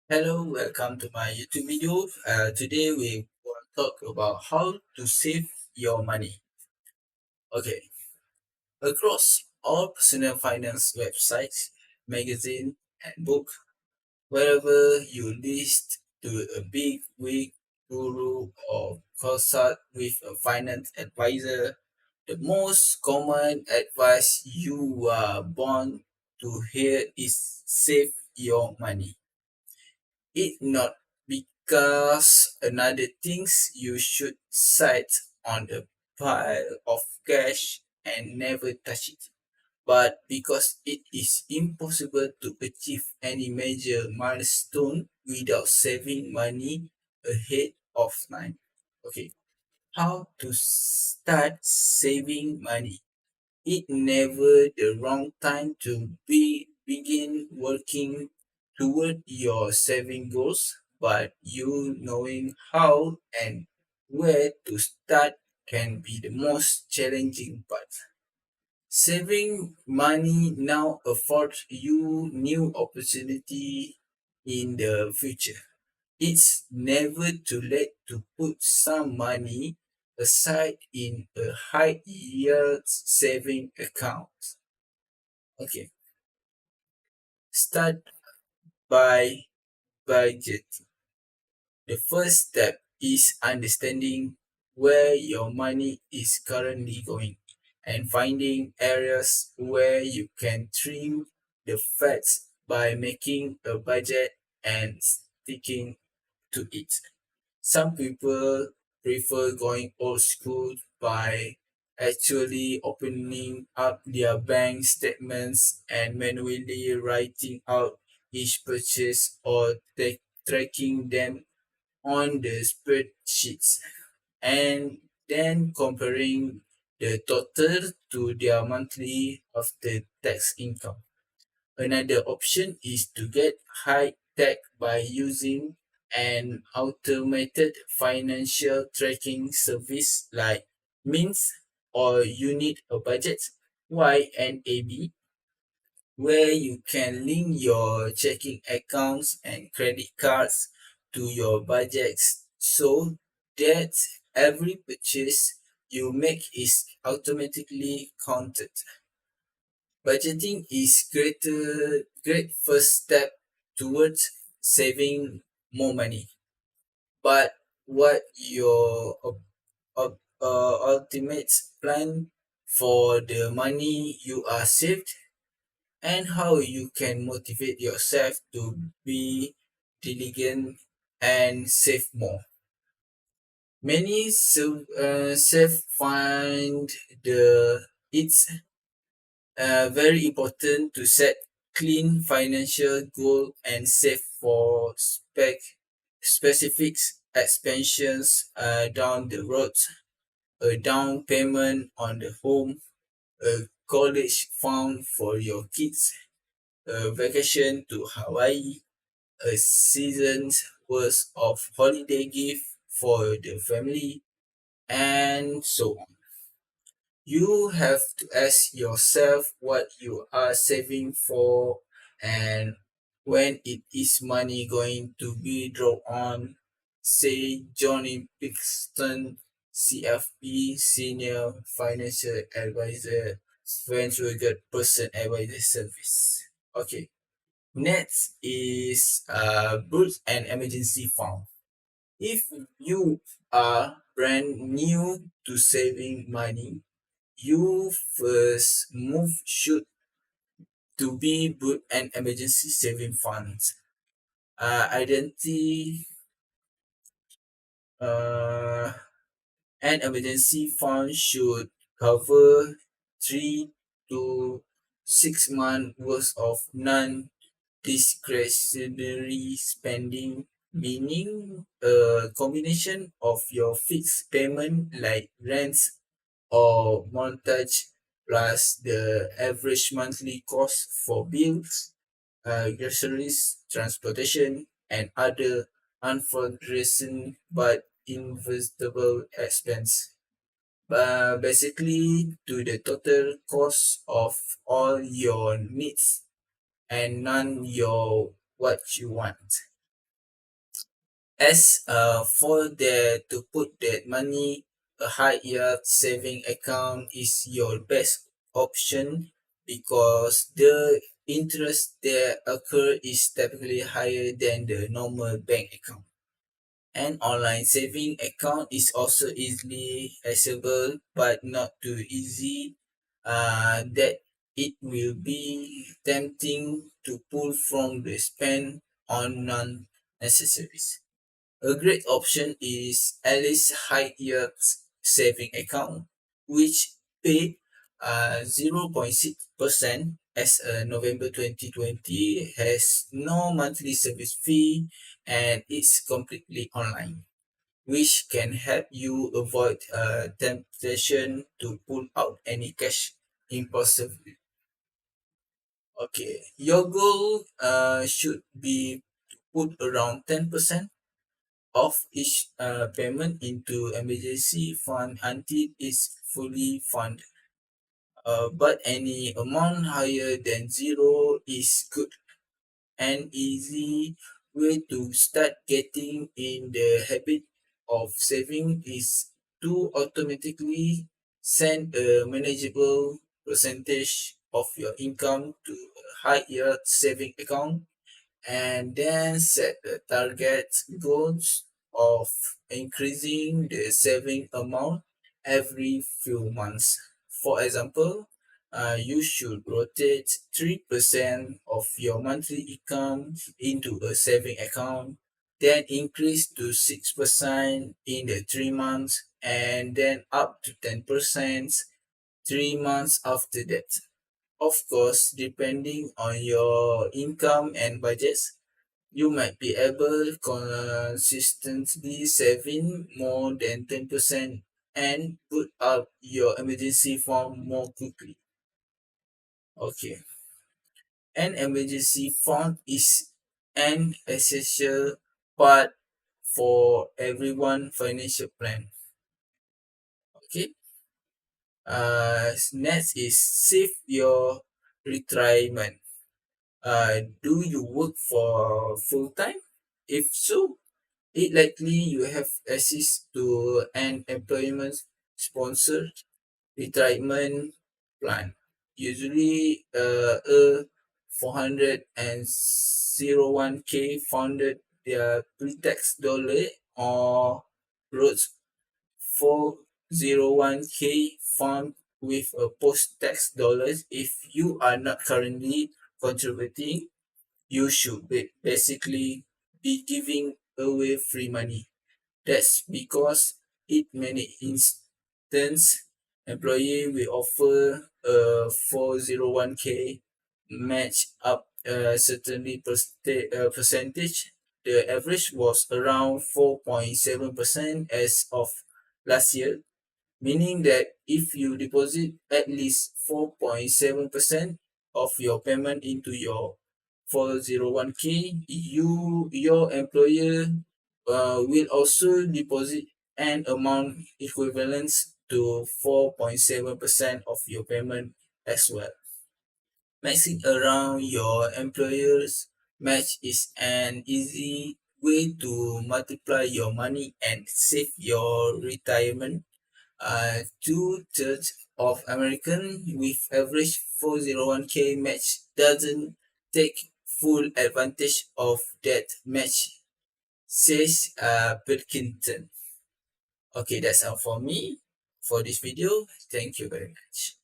Hello, welcome to my YouTube video. Today we will talk about how to save your money. Okay, across all personal finance websites, magazine, and book, wherever you list to a big wig guru or consult with a finance advisor, the most common advice you are born to hear is save your money. It not because another things you should sit on a pile of cash and never touch it, but because it is impossible to achieve any major milestone without saving money ahead of time. Okay, how to start saving money? It never the wrong time to begin working toward your saving goals, but you knowing how and where to start can be the most challenging part. Saving money now affords you new opportunity in the future. It's never too late to put some money aside in a high yield saving account. Okay, start by budget. The first step is understanding where your money is currently going and finding areas where you can trim the fats by making a budget and sticking to it. Some people prefer going old school by actually opening up their bank statements and manually writing out each purchase or tracking them on the spreadsheets and then comparing the total to their monthly after tax income. Another option is to get high tech by using an automated financial tracking service like Mint or you need a budget YNAB, where you can link your checking accounts and credit cards to your budgets so that every purchase you make is automatically counted. Budgeting is great first step towards saving more money. But what your ultimate plan for the money you are saved and how you can motivate yourself to be diligent and save more. Many self find it's very important to set clean financial goal and save for specific expansions down the road, a down payment on the home, a college fund for your kids, a vacation to Hawaii, a season's worth of holiday gift for the family, and so on. You have to ask yourself what you are saving for and when it is money going to be drawn on. Say Johnny Pixton, CFP, Senior Financial Advisor, Venture Person Advisor Service. Okay, next is Boots and Emergency Fund. If you are brand new to saving money, your first move should to be build an emergency saving fund. Identity uh, an emergency fund should cover 3 to 6 months worth of non-discretionary spending, meaning a combination of your fixed payment like rents or mortgage plus the average monthly cost for bills, groceries, transportation, and other unforeseen but investable expense. Basically, to the total cost of all your needs and none your what you want. As for the to put that money, a high yield saving account is your best option because the interest that occur is typically higher than the normal bank account. An online saving account is also easily accessible but not too easy that it will be tempting to pull from the spend on non-necessaries. A great option is Alice High Yield Saving Account, which pay 0.6% as November 2020, has no monthly service fee, and it's completely online, which can help you avoid temptation to pull out any cash impulsively. Okay, your goal should be put around 10% of each payment into emergency fund until it's fully funded. But any amount higher than zero is good. An easy way to start getting in the habit of saving is to automatically send a manageable percentage of your income to a high yield saving account and then set the target goals of increasing the saving amount every few months. For example, you should rotate 3% of your monthly income into a saving account, then increase to 6% in the 3 months, and then up to 10% 3 months after that. Of course, depending on your income and budgets, you might be able consistently saving more than 10% and put up your emergency fund more quickly. Okay. An emergency fund is an essential part for everyone financial plan. Okay. Next is save your retirement. Do you work for full time? If so, it likely you have access to an employment sponsored retirement plan. Usually, a 401k funded their pre-tax dollar or Roth 401k fund with a post-tax dollars. If you are not currently contributing, you should basically be giving away free money. That's because in many instances, employee will offer a 401k match up a certainly percentage. The average was around 4.7% as of last year, meaning that if you deposit at least 4.7% of your payment into your 401k, your employer will also deposit an amount equivalent to 4.7% of your payment as well. Maxing around your employer's match is an easy way to multiply your money and save your retirement. Two-thirds of American with average 401k match doesn't take full advantage of that match, says Pilkington. Okay, that's all for me for this video. Thank you very much.